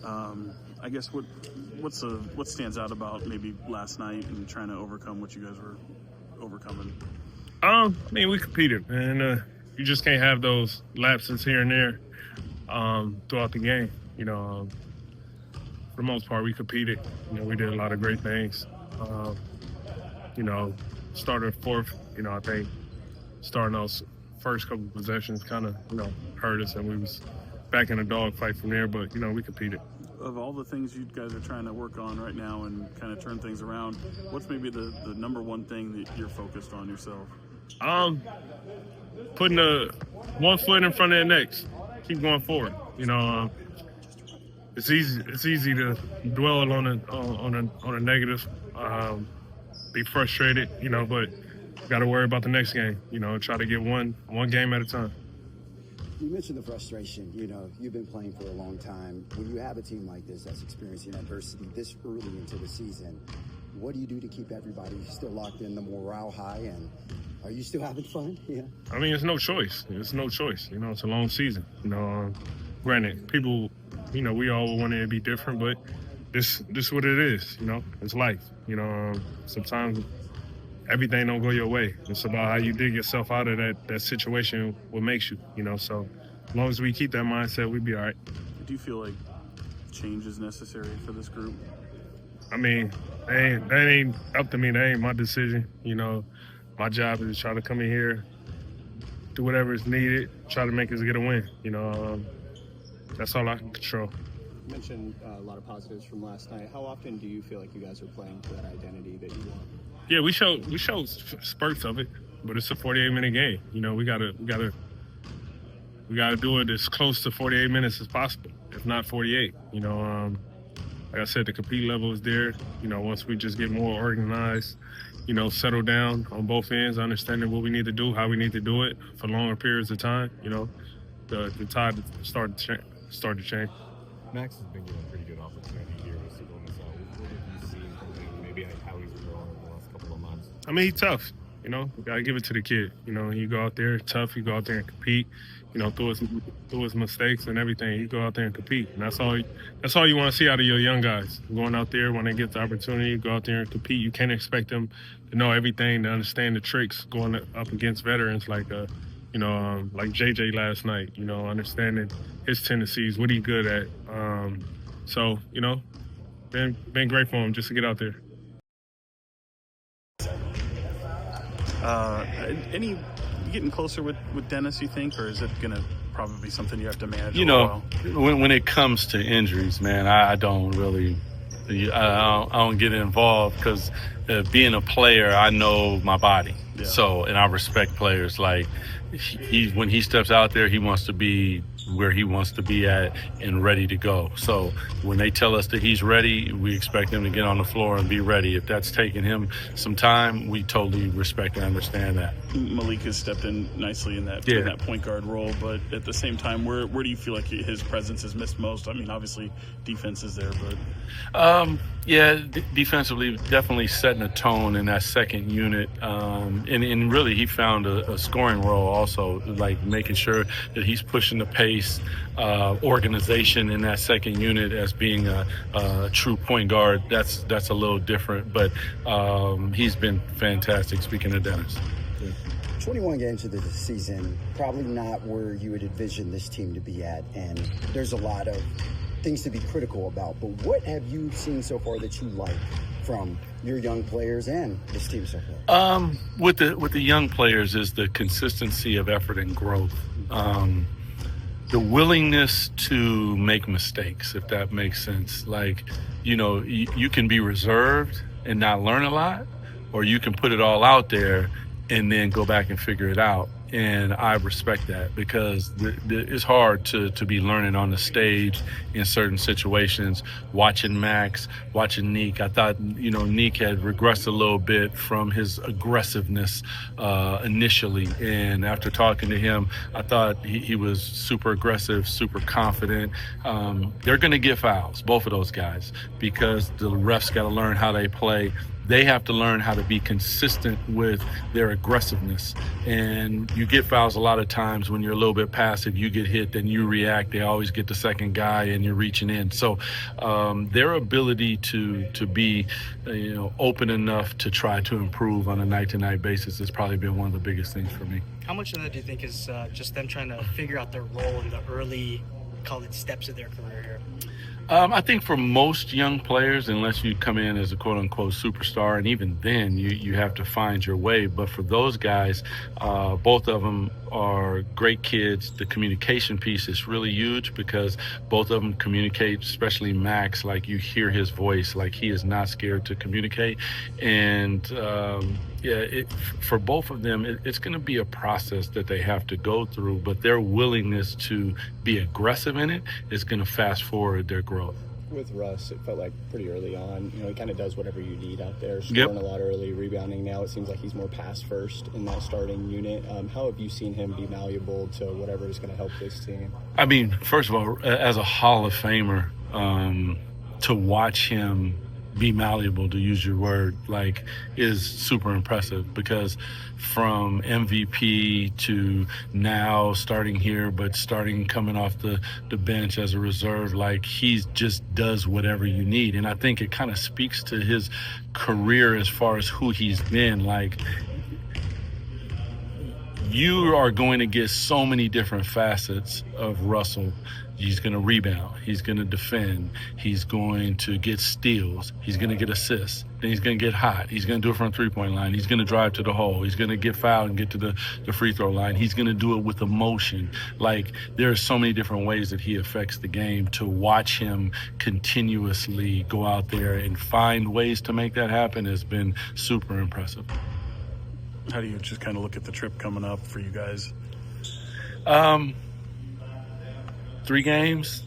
I guess what stands out about maybe last night and trying to overcome what you guys were overcoming? I mean, we competed, and you just can't have those lapses here and there throughout the game. For the most part, we competed. We did a lot of great things. Started fourth. I think starting those first couple possessions kind of hurt us, and we was back in a dogfight from there. But we competed. Of all the things you guys are trying to work on right now and kind of turn things around, what's maybe the number one thing that you're focused on yourself? Putting one foot in front of the next. Keep going forward. It's easy to dwell on a negative, be frustrated, but got to worry about the next game. Try to get one game at a time. You mentioned the frustration. You've been playing for a long time. When you have a team like this that's experiencing adversity this early into the season, what do you do to keep everybody still locked in, the morale high, and are you still having fun? Yeah. I mean, it's no choice. It's a long season. Granted, people, we all want it to be different, but this is what it is. It's life. Sometimes everything don't go your way. It's about how you dig yourself out of that situation, what makes you, So as long as we keep that mindset, we'll be all right. Do you feel like change is necessary for this group? I mean, that ain't up to me. That ain't my decision. My job is to try to come in here, do whatever is needed, try to make us get a win. That's all I can control. You mentioned a lot of positives from last night. How often do you feel like you guys are playing to that identity that you want? Yeah, we showed spurts of it, but it's a 48-minute game. We gotta do it as close to 48 minutes as possible, if not 48. Like I said, the compete level is there. Once we just get more organized, settle down on both ends, understanding what we need to do, how we need to do it for longer periods of time. The tide start to change. Max has been given a pretty good opportunity here with Sabonis out. What have you seen from him? Maybe how he's grown in the last couple of months. I mean, he's tough. You gotta give it to the kid. You go out there tough. You go out there and compete. Through his mistakes and everything, you go out there and compete. And that's all you want to see out of your young guys. Going out there when they get the opportunity, go out there and compete. You can't expect them to know everything, to understand the tricks going up against veterans like like JJ last night. Understanding his tendencies, what he's good at. Been great for him just to get out there. Any getting closer with Dennis, you think, or is it going to probably be something you have to manage? For a while? When it comes to injuries, man, I don't really, I don't get involved because being a player, I know my body. Yeah. So, and I respect players. Like when he steps out there, he wants to be where he wants to be at and ready to go. So when they tell us that he's ready, we expect him to get on the floor and be ready. If that's taking him some time, we totally respect and understand that. Malik has stepped in nicely in that point guard role, but at the same time, where do you feel like his presence is missed most? I mean, obviously defense is there, but defensively definitely setting a tone in that second unit, and really he found a scoring role also, like making sure that he's pushing the pace, organization in that second unit as being a true point guard. That's a little different, but he's been fantastic. Speaking of Dennis. 21 games into the season, probably not where you would envision this team to be at, and there's a lot of things to be critical about. But what have you seen so far that you like from your young players and this team so far? With the young players is the consistency of effort and growth. The willingness to make mistakes, if that makes sense. Like, you can be reserved and not learn a lot, or you can put it all out there and then go back and figure it out. And I respect that because it's hard to be learning on the stage in certain situations. Watching Max, watching Neek, I thought, Neek had regressed a little bit from his aggressiveness initially. And after talking to him, I thought he was super aggressive, super confident. They're going to get fouls, both of those guys, because the refs got to learn how they play. they have to learn how to be consistent with their aggressiveness. And you get fouls a lot of times when you're a little bit passive, you get hit, then you react. They always get the second guy and you're reaching in. So their ability to be open enough to try to improve on a night-to-night basis has probably been one of the biggest things for me. How much of that do you think is just them trying to figure out their role in the early, call it, steps of their career here? I think for most young players, unless you come in as a quote-unquote superstar, and even then you have to find your way. But for those guys, both of them are great kids. The communication piece is really huge because both of them communicate, especially Max, like you hear his voice, like he is not scared to communicate. And for both of them, it's going to be a process that they have to go through, but their willingness to be aggressive in it is going to fast forward their growth. With Russ, it felt like pretty early on, he kind of does whatever you need out there, scoring a lot early, rebounding. Now it seems like he's more pass first in that starting unit. How have you seen him be malleable to whatever is going to help this team? I mean, first of all, as a Hall of Famer, to watch him be malleable, to use your word, is super impressive, because from MVP to now starting here, but coming off the bench as a reserve, he just does whatever you need. And I think it kind of speaks to his career as far as who he's been. You are going to get so many different facets of Russell. He's going to rebound. He's going to defend. He's going to get steals. He's going to get assists. Then he's going to get hot. He's going to do it from three-point line. He's going to drive to the hole. He's going to get fouled and get to the free throw line. He's going to do it with emotion. There are so many different ways that he affects the game. To watch him continuously go out there and find ways to make that happen has been super impressive. How do you just kind of look at the trip coming up for you guys? 3 games.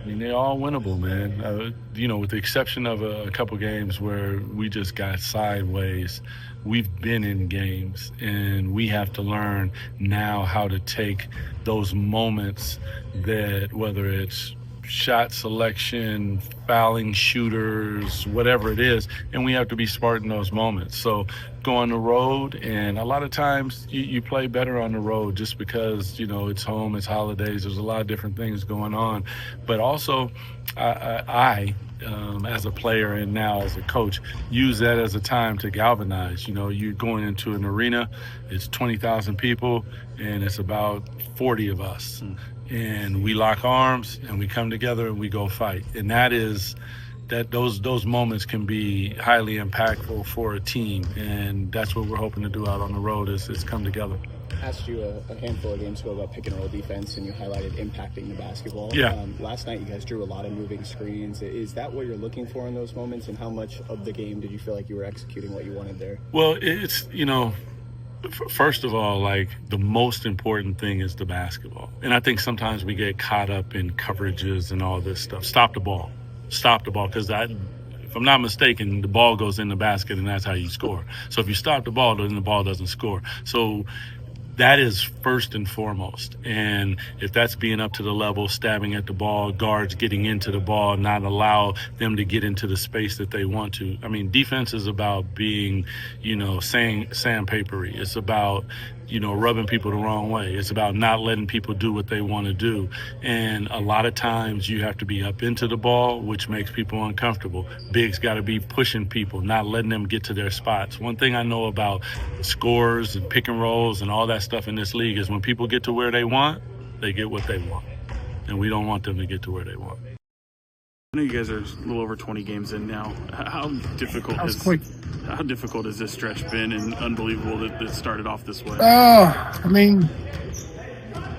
I mean, they're all winnable, man. With the exception of a couple games where we just got sideways, we've been in games, and we have to learn now how to take those moments that, whether it's shot selection, fouling shooters, whatever it is, and we have to be smart in those moments. So go on the road, and a lot of times you play better on the road just because, it's home, it's holidays, there's a lot of different things going on. But also, I as a player and now as a coach, use that as a time to galvanize. You're going into an arena, it's 20,000 people, and it's about 40 of us. And we lock arms and we come together and we go fight. And those moments can be highly impactful for a team. And that's what we're hoping to do out on the road is come together. I asked you a handful of games ago about pick and roll defense, and you highlighted impacting the basketball. Yeah. Last night you guys drew a lot of moving screens. Is that what you're looking for in those moments? And how much of the game did you feel like you were executing what you wanted there? Well, it's, first of all, the most important thing is the basketball. And I think sometimes we get caught up in coverages and all this stuff. Stop the ball, because if I'm not mistaken, the ball goes in the basket and that's how you score. So if you stop the ball, then the ball doesn't score. So that is first and foremost. And if that's being up to the level, stabbing at the ball, guards getting into the ball, not allow them to get into the space that they want to. I mean, defense is about being, sandpapery. It's about, rubbing people the wrong way. It's about not letting people do what they want to do. And a lot of times you have to be up into the ball, which makes people uncomfortable. Bigs got to be pushing people, not letting them get to their spots. One thing I know about scores and pick and rolls and all that stuff in this league is when people get to where they want, they get what they want. And we don't want them to get to where they want. I know you guys are a little over 20 games in now. How difficult has this stretch been, and unbelievable that it started off this way?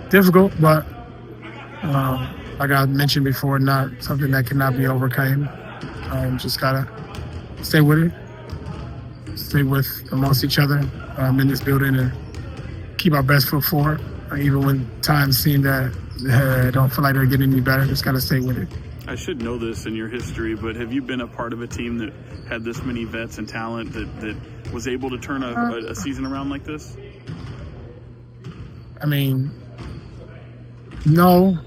Difficult, but like I mentioned before, not something that cannot be overcome. Just gotta stay with it, stay with amongst each other in this building, and keep our best foot forward. Even when times seem that don't feel like they're getting any better, just gotta stay with it. I should know this in your history, but have you been a part of a team that had this many vets and talent that was able to turn a season around like this? No.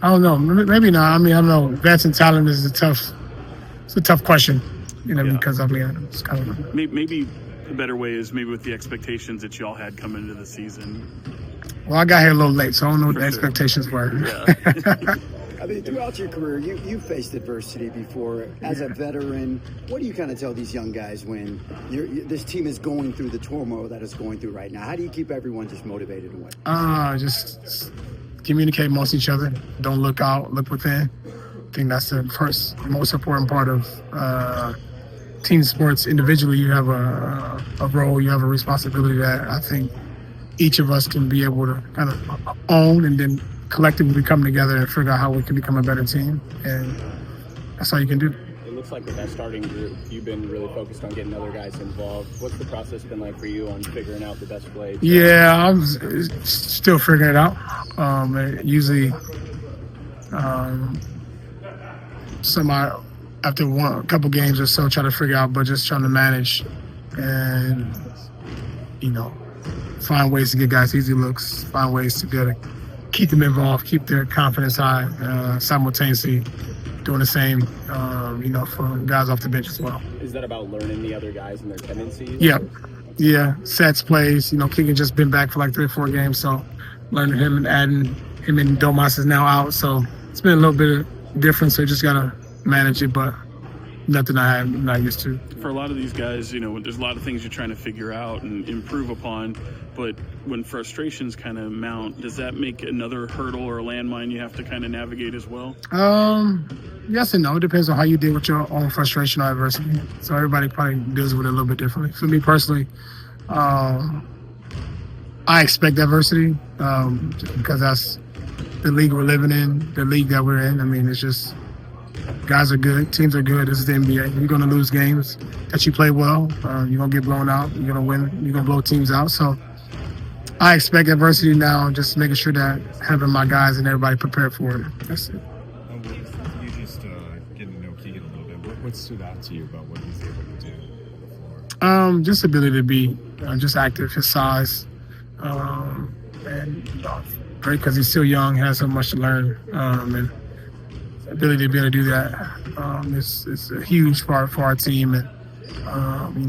I don't know. Maybe not. I don't know. Vets and talent is a tough question. because of Leandro. It's kind of maybe a better way is maybe with the expectations that you all had coming into the season. Well, I got here a little late, so I don't know what the expectations were. Yeah. I mean, throughout your career, you faced adversity before. As a veteran, what do you kind of tell these young guys when this team is going through the turmoil that it's going through right now? How do you keep everyone just motivated and win? Just communicate amongst each other. Don't look out, look within. I think that's the most important part of team sports. Individually, you have a role, you have a responsibility that I think each of us can be able to kind of own, and then collectively come together and figure out how we can become a better team, and that's all you can do. It looks like with that starting group, you've been really focused on getting other guys involved. What's the process been like for you on figuring out the best play? Yeah, I'm still figuring it out. Usually, after a couple games or so, try to figure out, but just trying to manage and find ways to get guys easy looks, find ways to be able to keep them involved, keep their confidence high, simultaneously doing the same, for guys off the bench as well. Is that about learning the other guys and their tendencies? Yeah. Sets, plays. Keegan just been back for like 3 or 4 games, so learning him and adding him, and Domas is now out, so it's been a little bit different, so you just got to manage it, but nothing I'm not used to. For a lot of these guys, there's a lot of things you're trying to figure out and improve upon, but when frustrations kind of mount, does that make another hurdle or a landmine you have to kind of navigate as well? Yes and no. It depends on how you deal with your own frustration or adversity. So everybody probably deals with it a little bit differently. For me personally, I expect adversity because that's the league we're living in, the league that we're in. I mean, it's just guys are good, teams are good. This is the NBA. You're going to lose games that you play well. You're going to get blown out. You're going to win. You're going to blow teams out. So I expect adversity now, just making sure that having my guys and everybody prepared for it. That's it. You just getting to know Keegan a little bit. What stood out to you about what he's able to do on the floor? Just ability to be just active, his size, and great because he's still young, has so much to learn, and ability to be able to do that is a huge part for our team, and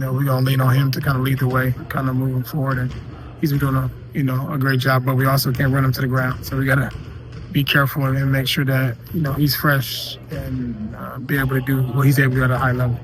we're gonna lean on him to kind of lead the way, kind of moving forward, and he's been doing a great job, but we also can't run him to the ground, so we gotta be careful and make sure that he's fresh and be able to do what he's able to do at a high level.